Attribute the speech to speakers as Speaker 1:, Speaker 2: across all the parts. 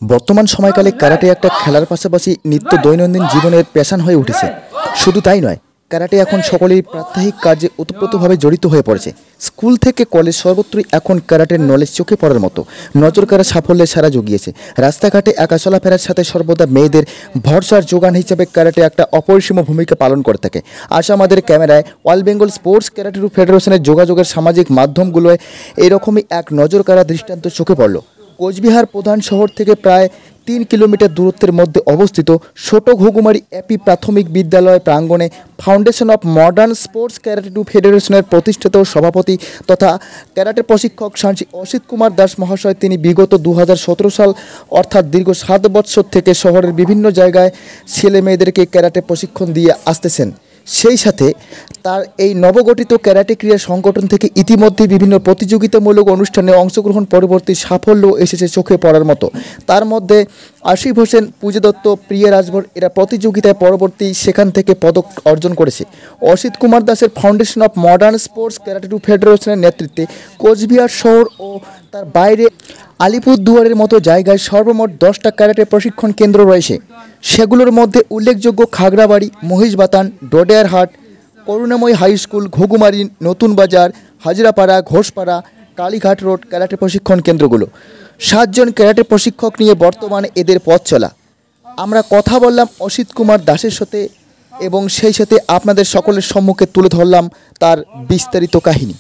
Speaker 1: বর্তমান সময়কালে ক্যারাটে একটা খেলার পাশাপাশি নিত্য দৈনন্দিন জীবনের প্যাশন হয়ে উঠেছে। শুধু তাই নয়, ক্যারাটে এখন সকলেই প্রাত্যহিক কাজে ওতপ্রোতভাবে জড়িত হয়ে পড়েছে। স্কুল থেকে কলেজ সর্বত্রই এখন ক্যারাটের নলেজ চোখে পড়ার মতো নজর কাড়া সাফল্যের সারা জুগিয়েছে। রাস্তাঘাটে একা চলাফেরার সাথে সর্বদা মেয়েদের ভরসার যোগান হিসেবে ক্যারাটে একটা অপরিসীম ভূমিকা পালন করে থাকে। আজ আমাদের ক্যামেরায় অল বেঙ্গল স্পোর্টস ক্যারাটে ফেডারেশনের যোগাযোগের সামাজিক মাধ্যমগুলোয় এরকমই এক নজর কাড়া দৃষ্টান্ত চোখে পড়ল। কোচবিহার প্রধান শহর থেকে প্রায় 3 কিলোমিটার দূরত্বের মধ্যে অবস্থিত ছোট ঘুঘুমারি এপি প্রাথমিক বিদ্যালয় প্রাঙ্গণে foundation of modern sports karate ফেডারেশনের প্রতিষ্ঠাতা সভাপতি তথা ক্যারাটে প্রশিক্ষক সাঞ্চি অসিত কুমার দাস মহাশয়, তিনি বিগত 2017 সাল অর্থাৎ দীর্ঘ 7 বছর থেকে শহরের বিভিন্ন জায়গায় ছেলে মেয়েদেরকে ক্যারাটে প্রশিক্ষণ দিয়ে আসতেছেন। সেই সাথে তার এই নবগঠিত ক্যারাটে ক্রীড়া সংগঠন থেকে ইতিমধ্যে বিভিন্ন প্রতিযোগিতামূলক অনুষ্ঠানে অংশগ্রহণ পরবর্তী সাফল্য এসেছে চোখে পড়ার মতো। তার মধ্যে আসিফ হোসেন, পূজা দত্ত, প্রিয়া রাজভর এরা প্রতিযোগিতায় পরবর্তী সেখান থেকে পদক অর্জন করেছে। অসিত কুমার দাসের foundation of modern sports karate ফেডারেশনের নেতৃত্বে কোচবিহার শহর ও তার বাইরে আলিপুরদুয়ারের মতো জায়গায় সর্বমোট 10টা ক্যারাটে প্রশিক্ষণ কেন্দ্র রয়েছে। সেগুলোর মধ্যে উল্লেখযোগ্য খাগড়াবাড়ি, মহিষবাতান, ডোডেয়ারহাট, করুণাময়ী হাই স্কুল, ঘুঘুমারি, নতুন বাজার, হাজরাপাড়া, ঘোষপাড়া, কালীঘাট রোড ক্যারাটে প্রশিক্ষণ কেন্দ্রগুলো। 7 জন ক্যারাটে প্রশিক্ষক নিয়ে বর্তমানে এদের পথ চলা। আমরা কথা বললাম অসিত কুমার দাসের সাথে এবং সেই সাথে আপনাদের সকলের সম্মুখে তুলে ধরলাম তার বিস্তারিত কাহিনী।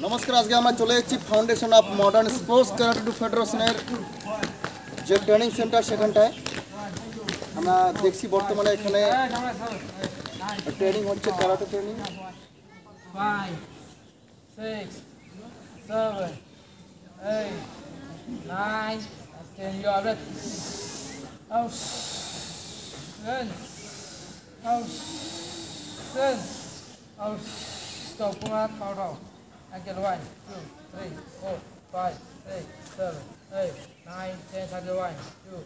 Speaker 2: নমস্কার, আজকে আমরা চলে এসেছি foundation of modern sports karate ফেডারেশনের যে ট্রেনিং সেন্টার, সেখানটায় আমরা দেখছি বর্তমানে এখানে ট্রেনিং হচ্ছে, karate training.
Speaker 3: 5, 6, 7, 8, 9, 10. You are ready. Out. Run. Out. Run. Out. Stop. Come out. Out. Out. And get 1, 2, 3, 4, 5, 6, 7, 8, 9, 10. And get 1, 2,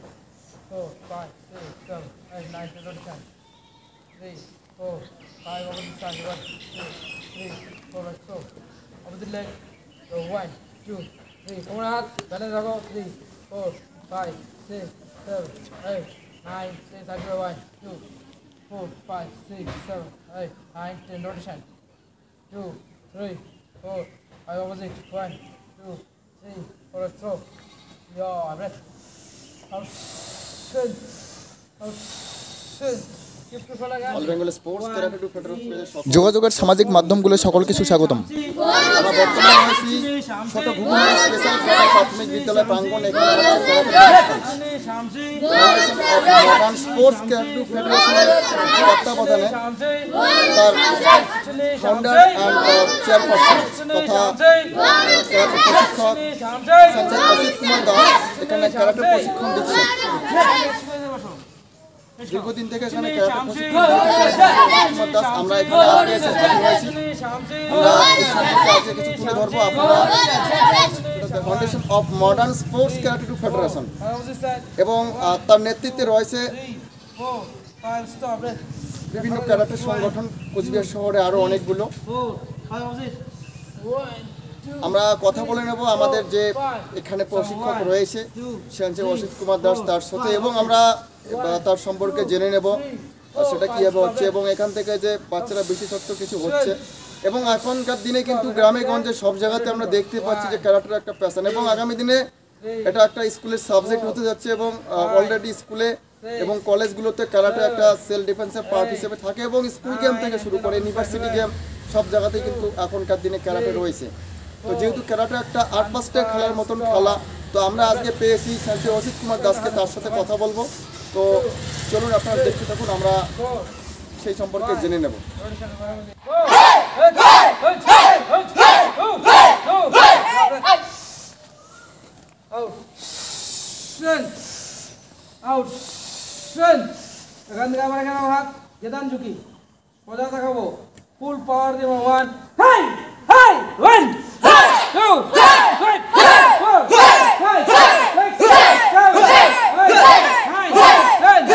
Speaker 3: 4, 5, 6, 7, 8, 9, 10. 3, 4, 5 over the side. 1, 2, 3, 4, like so. Over the leg. So 1, 2, 3. Come on out. Balance go. 3, 4, 5, 6, 7, 8, 9, 10. Side 1, 2, 4, 5, 6, 7, 8, 9, 10. Rotation. 2, 3, 4, 5 opposite. 1, 2, 3, 4, like so. Your breath. Out. Good. Out. Good.
Speaker 2: All Bengal sports karate ফেডারেশনের
Speaker 1: যোগাযোগের সামাজিক মাধ্যমগুলো সকলকে সুস্বাগতম।
Speaker 2: আমরা বর্তমানে আছি ছোট ঘুঘুমারি স্পেশাল প্রাথমিক বিদ্যালয় প্রাঙ্গণ। এখানে মডার্ন স্পোর্টস ক্যারাটে ফেডারেশনের তত্ত্বাবধানে তার ফাউন্ডার অ্যান্ড চেয়ারপারসন তথা ক্যারাটে প্রশিক্ষক সাঞ্চি অসিত কুমার দাস এখানে ক্যারাটে প্রশিক্ষণ দিচ্ছেন। দীর্ঘদিন থেকে এখানে ক্যারাটে প্রশিক্ষণ দাস আমরা এখানে হয়েছি। আমরা এই সম্পর্কে আজকে কিছু তুলে ধরবো। আপনারা foundation of modern sports karate federation এবং তার নেতৃত্বে রয়েছে বিভিন্ন ক্যারাটে সংগঠন কোচবিহার শহরে আরও অনেকগুলো। আমরা কথা বলে নেব আমাদের যে এখানে প্রশিক্ষক রয়েছে সাঞ্চি অসিত কুমার দাস তার সাথে, এবং আমরা তার সম্পর্কে জেনে নেব সেটা কীভাবে হচ্ছে এবং এখান থেকে যে বাচ্চারা বিশেষত্ব কিছু হচ্ছে। এবং এখনকার দিনে কিন্তু গ্রামে গঞ্জে সব জায়গাতে আমরা দেখতে পাচ্ছি যে ক্যারাটের একটা প্যাশন, এবং আগামী দিনে এটা একটা স্কুলের সাবজেক্ট হতে যাচ্ছে এবং অলরেডি স্কুলে এবং কলেজগুলোতে ক্যারাটে একটা সেলফ ডিফেন্সের পার্ট হিসেবে থাকে এবং স্কুল গেম থেকে শুরু করে ইউনিভার্সিটি গেম সব জায়গাতেই কিন্তু এখনকার দিনে ক্যারাটে রয়েছে। তো যেহেতু ক্যারাটে একটা আর্ট ফার্স্টে খেলার মতন খেলা, তো আমরা আজকে পেয়েছি সাঞ্চি অসিত কুমার দাসকে, তার সাথে কথা বলবো। তো চলুন আপনারা দেখতে থাকুন, আমরা সেই সম্পর্কে জেনে নেব।
Speaker 3: strength, out, strength. এখান থেকে আবার এখানে হাত গেদান ঝুঁকি মজা দেখাবো ফুল পাওয়ার দিব 1 high high 1 2 3 4 5 6 7 8 9 10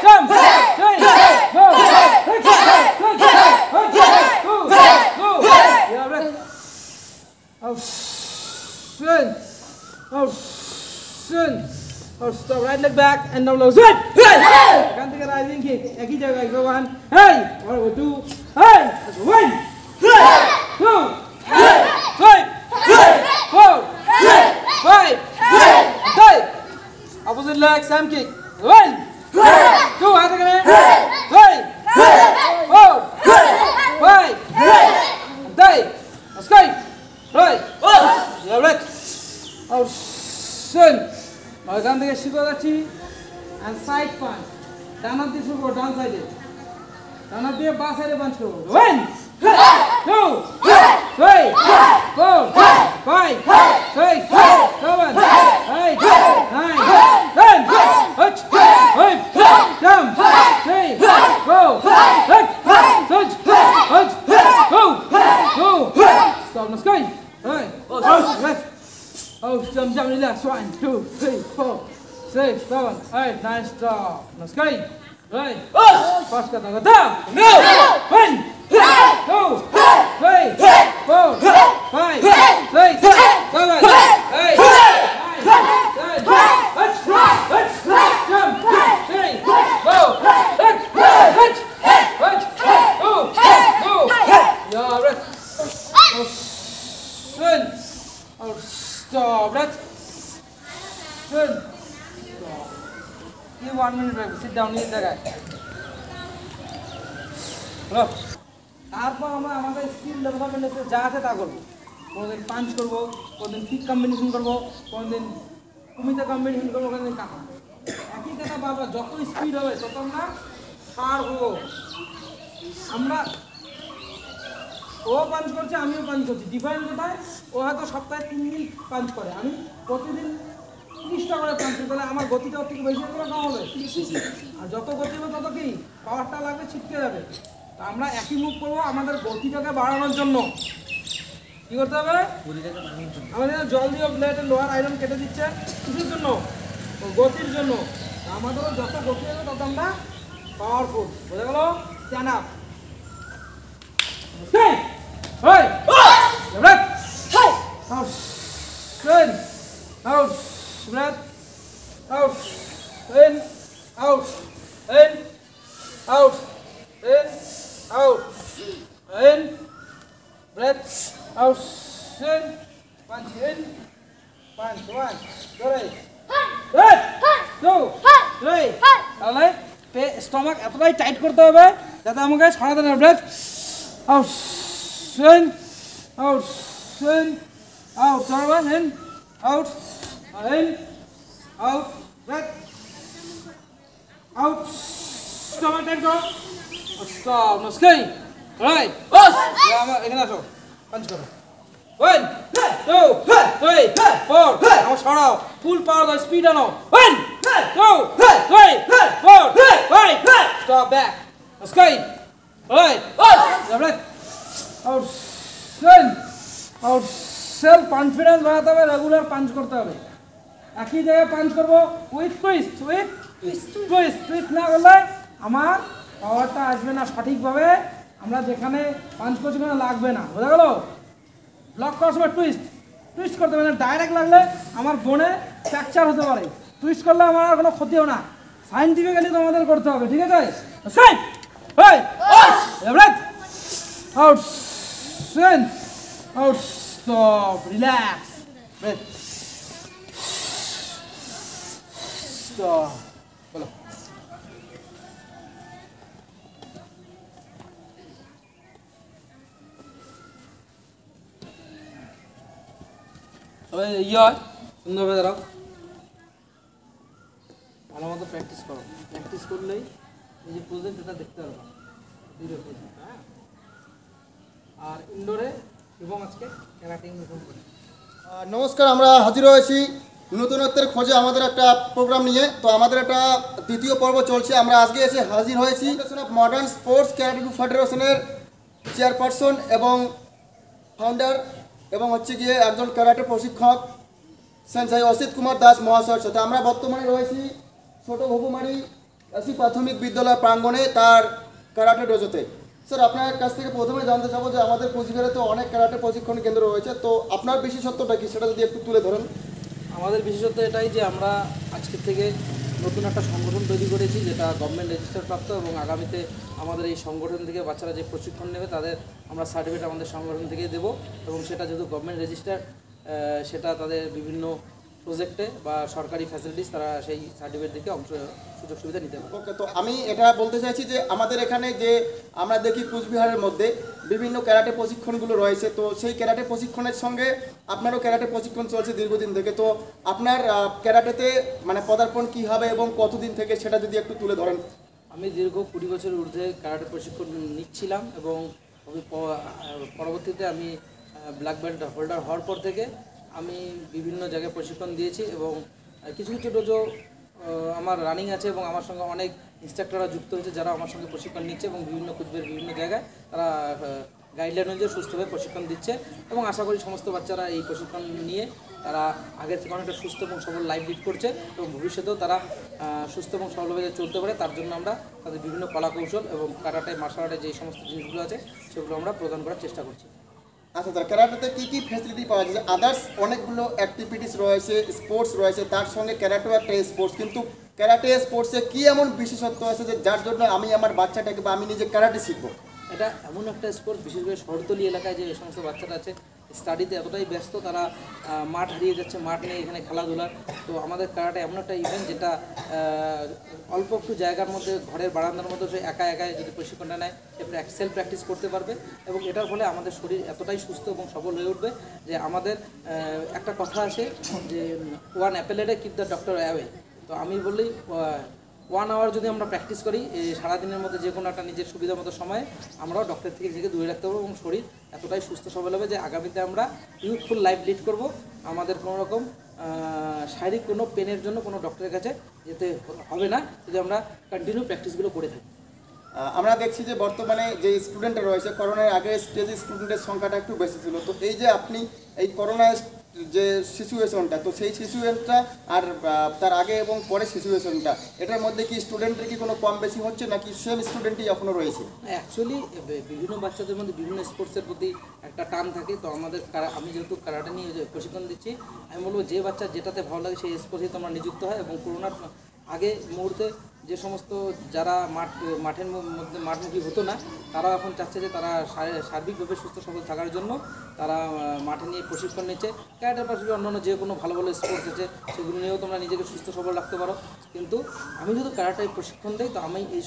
Speaker 3: jump 3 4 out strength out strength out stop right leg back and down low straight kan take a rising kick ek hi jagah go one hey or go two hey 1 2 3 4 5 6 opposite leg same kick 1 2 हाथ करें 3 4 5 6 escape right yeah right out strength এখান থেকে শিখে যাচ্ছি and side punch ডান হাত দিয়ে শুরু করব ডান সাইডে ডান হাত দিয়ে বাঁ সাইডে পাঞ্চ করব 1 2 3 4 5 6 7 8 9 10 hut hut jump 3 4 6 hut go stop let's go right left oh jump relax 1 2 3 4 6 7 8 9 stop let's go right fast kata kata no 1 2 3 4 5 6 7 8 9 10 jump 3 go yeah right oh stop breath good give 1 minute break sit down নিয়ে জায়গায় hello তারপর আমরা আমাদের skill ডেভেলপমেন্টে যা আছে তা করব কোনদিন পাঞ্চ করব কোনদিন কিক কম্বিনেশন করব কোনদিন কুমিতে কম্বিনেশন করব কোনদিন কাটা একই কথা বাবা যত স্পিড হবে তত আমরা পার হব আমরা ও পাঞ্চ করছে আমিও পাঞ্চ করছি ডিফারেন্ট কোথায় ও হয়তো সপ্তাহে 3 দিন পাঞ্চ করে আমি প্রতিদিন 30টা করে পাঞ্চ করি তাহলে আমার গতিটা ওর থেকে বেশি হবে না কম হবে আর যত গতি হবে তত কি পাওয়ারটা লাগবে ছিটকে যাবে তো আমরা একই মুভ করবো আমাদের গতিটাকে বাড়ানোর জন্য কী করতে হবে আমাদের জল দিয়ে প্লেটের লোহার আয়রন কেটে দিচ্ছে কিসের জন্য গতির জন্য আমাদেরও যত গতি হবে তত আমরা পাওয়ারফুল বোঝা গেল stand up Hey! Hey! Breath! Out! Good! Out! Breath! Out! In! Out! In! Out! In! Out! In! Breath! Out! In! Punch in! Punch! 1! 2! 3! তাহলে স্টমাক এতটাই টাইট করতে হবে যাতে আমাকে সরাতে না breadth out in out in out turn in out breath out stop and go stop no sky right এখানে আসো পাঞ্চ করো 1 2 3 4 আমার সরাও ফুল পাওয়ার দাও স্পিড আনো 1 2 3 4 5 stop back sky right right out self confidence বাড়াতে হবে রেগুলার পাঞ্চ করতে হবে একই জায়গায় পাঞ্চ করব উইথ টুইস্ট না করলে আমার পাওয়ারটা আসবে না সঠিকভাবে আমরা যেখানে পাঞ্চ করছি সেখানে লাগবে না বোঝা গেল ব্লক করার সময় টুইস্ট করতে হবে না ডাইরেক্ট লাগলে আমার বোনে ফ্র্যাকচার হতে পারে টুইস্ট করলে আমার আর কোনো ক্ষতি হবে না সাইন্টিফিক্যালি তোমাদের করতে হবে ঠিক আছে side hey breath out strength out stop relax breath stop বলো ওই সুন্দরভাবে দাঁড়াও ভালো মতো প্র্যাকটিস করো প্র্যাকটিস করলেই এই যে প্রজেক্ট এটা দেখতে পারবো ভিডিও প্রজেক্ট হ্যাঁ আর ইনডোরে এবং আজকে ক্যারাটিং করে
Speaker 2: নমস্কার আমরা হাজির হয়েছি নতুনত্বের খোঁজে আমাদের একটা প্রোগ্রাম নিয়ে। তো আমাদের একটা দ্বিতীয় পর্ব চলছে। আমরা আজকে এসে হাজির হয়েছি মডার্ন স্পোর্টস ক্যারাটে ফেডারেশনের চেয়ারপারসন এবং ফাউন্ডার এবং হচ্ছে গিয়ে একজন ক্যারাটে প্রশিক্ষক সেন্সাই অসিত কুমার দাস মহাশয়ের সাথে। আমরা বর্তমানে রয়েছি ছোট ঘুঘুমারি এসি প্রাথমিক বিদ্যালয় প্রাঙ্গণে তার ক্যারাটে ডোজোতে। স্যার, আপনার কাছ থেকে প্রথমে জানতে চাবো যে আমাদের কোচবিহারে তো অনেক ক্যারাটে প্রশিক্ষণ কেন্দ্র রয়েছে, তো আপনার বিশেষত্বটা কি সেটা যদি একটু তুলে ধরেন।
Speaker 4: আমাদের বিশেষত্ব এটাই যে আমরা আজকের থেকে নতুন একটা সংগঠন তৈরি করেছি, যেটা গভর্নমেন্ট রেজিস্টার প্রাপ্ত, এবং আগামীতে আমাদের এই সংগঠন থেকে বাচ্চারা যে প্রশিক্ষণ নেবে তাদের আমরা সার্টিফিকেট আমাদের সংগঠন থেকে দেবো, এবং সেটা যেহেতু গভর্নমেন্ট রেজিস্টার, সেটা তাদের বিভিন্ন প্রজেক্টে বা সরকারি ফ্যাসিলিটিস তারা সেই সার্টিফিকেট থেকে সুযোগ সুবিধা নিতে পারে।
Speaker 2: ওকে, তো আমি এটা বলতে চাইছি যে আমাদের এখানে যে আমরা দেখি কোচবিহারের মধ্যে বিভিন্ন ক্যারাটে প্রশিক্ষণগুলো রয়েছে, তো সেই ক্যারাটে প্রশিক্ষণের সঙ্গে আপনারও ক্যারাটে প্রশিক্ষণ চলছে দীর্ঘদিন থেকে। তো আপনার ক্যারাটেতে মানে পদার্পণ কী হবে এবং কতদিন থেকে সেটা যদি একটু তুলে ধরেন।
Speaker 4: আমি দীর্ঘ 20 বছরের ঊর্ধ্বে ক্যারাটে প্রশিক্ষণ নিচ্ছিলাম, এবং পরবর্তীতে আমি ব্ল্যাক বেল্ট হোল্ডার হওয়ার পর থেকে আমি বিভিন্ন জায়গায় প্রশিক্ষণ দিয়েছি, এবং কিছু কিছু ডোজো আমার রানিং আছে, এবং আমার সঙ্গে অনেক ইনস্ট্রাক্টররা যুক্ত হয়েছে যারা আমার সঙ্গে প্রশিক্ষণ নিচ্ছে, এবং বিভিন্ন কোচবিহারের বিভিন্ন জায়গায় তারা গাইডলাইন অনুযায়ী সুস্থভাবে প্রশিক্ষণ দিচ্ছে, এবং আশা করি সমস্ত বাচ্চারা এই প্রশিক্ষণ নিয়ে তারা আগের থেকে অনেকটা সুস্থ এবং সবল লাইফ লিড করছে, এবং ভবিষ্যতেও তারা সুস্থ এবং সবলভাবে চলতে পারে। তার জন্য আমরা তাদের বিভিন্ন কলাকৌশল এবং কারাটে মার্শাল আর্টে যে সমস্ত জিনিসগুলো আছে সেগুলো আমরা প্রদান করার চেষ্টা করছি।
Speaker 2: আচ্ছা স্যার, ক্যারাটেতে কী কী ফ্যাসিলিটি পাওয়া যাচ্ছে? আদার্স অনেকগুলো অ্যাক্টিভিটিস রয়েছে, স্পোর্টস রয়েছে, তার সঙ্গে ক্যারাটেও একটা স্পোর্টস, কিন্তু ক্যারাটে স্পোর্টসে কী এমন বিশেষত্ব আছে যে যার জন্য আমি আমার বাচ্চাটাকে বা আমি নিজে ক্যারাটে শিখবো?
Speaker 4: এটা এমন একটা স্পোর্টস, বিশেষ করে শহরতলি এলাকায় যে সমস্ত বাচ্চারা আছে স্টাডিতে এতটাই ব্যস্ত, তারা মাঠ হারিয়ে যাচ্ছে, মাঠ নেই এখানে খেলাধুলার। তো আমাদের ক্যারাটে এমন একটা ইভেন্ট যেটা অল্প একটু জায়গার মধ্যে ঘরের বারান্দার মধ্যে সে একা একাই যদি প্রশিক্ষণটা নেয় এরপরে সেলফ প্র্যাকটিস করতে পারবে, এবং এটার ফলে আমাদের শরীর এতটাই সুস্থ এবং সবল হয়ে উঠবে যে আমাদের একটা কথা আছে যে one Apple A keep the doctor away. তো আমি বললেই 1 আওয়ার যদি আমরা প্র্যাকটিস করি সারাদিনের মধ্যে যে কোনো একটা নিজের সুবিধা মতো সময়ে আমরাও ডক্টর থেকে নিজেকে দূরে রাখতে পারবো, এবং শরীর এতটাই সুস্থ সবল হবে যে আগামীতে আমরা ইউথফুল লাইফ লিড করব। আমাদের কোনো রকম শারীরিক কোনো পেনের জন্য কোনো ডক্টরের কাছে যেতে হবে না যদি আমরা কন্টিনিউ প্র্যাকটিসগুলো করে থাকি।
Speaker 2: আমরা দেখছি যে বর্তমানে যে স্টুডেন্টরা রয়েছে, করোনার আগে স্টেজে স্টুডেন্টের সংখ্যাটা একটু বেশি ছিল, তো এই যে আপনি এই করোনা যে সিচুয়েশনটা, তো সেই সিচুয়েশনটা আর তার আগে এবং পরে সিচুয়েশনটা, এটার মধ্যে কি স্টুডেন্টের কি কোনো কম বেশি হচ্ছে নাকি সেম স্টুডেন্টই এখনও রয়েছে?
Speaker 4: অ্যাকচুয়ালি বিভিন্ন বাচ্চাদের মধ্যে বিভিন্ন স্পোর্টসের প্রতি একটা টান থাকে। তো আমাদের আমি যেহেতু কারাটে নিয়ে প্রশিক্ষণ দিচ্ছি, আমি বলবো যে বাচ্চা যেটাতে ভালো লাগে সেই স্পোর্টসে তোমরা নিযুক্ত হয়। এবং করোনার আগে মুহূর্তে যে সমস্ত যারা মাঠের মধ্যে মাঠমুখী হতো না, তারা এখন চাচ্ছে যে তারা সার্বিকভাবে সুস্থ সবল থাকার জন্য তারা মাঠে নিয়ে প্রশিক্ষণ নিচ্ছে। ক্যারাটের পাশাপাশি অন্যান্য যে কোনো ভালো ভালো স্পোর্টস আছে সেগুলো নিয়েও তোমরা নিজেকে সুস্থ সবল রাখতে পারো। কিন্তু আমি যদি ক্যারাটে প্রশিক্ষণ দিই, তো আমি এই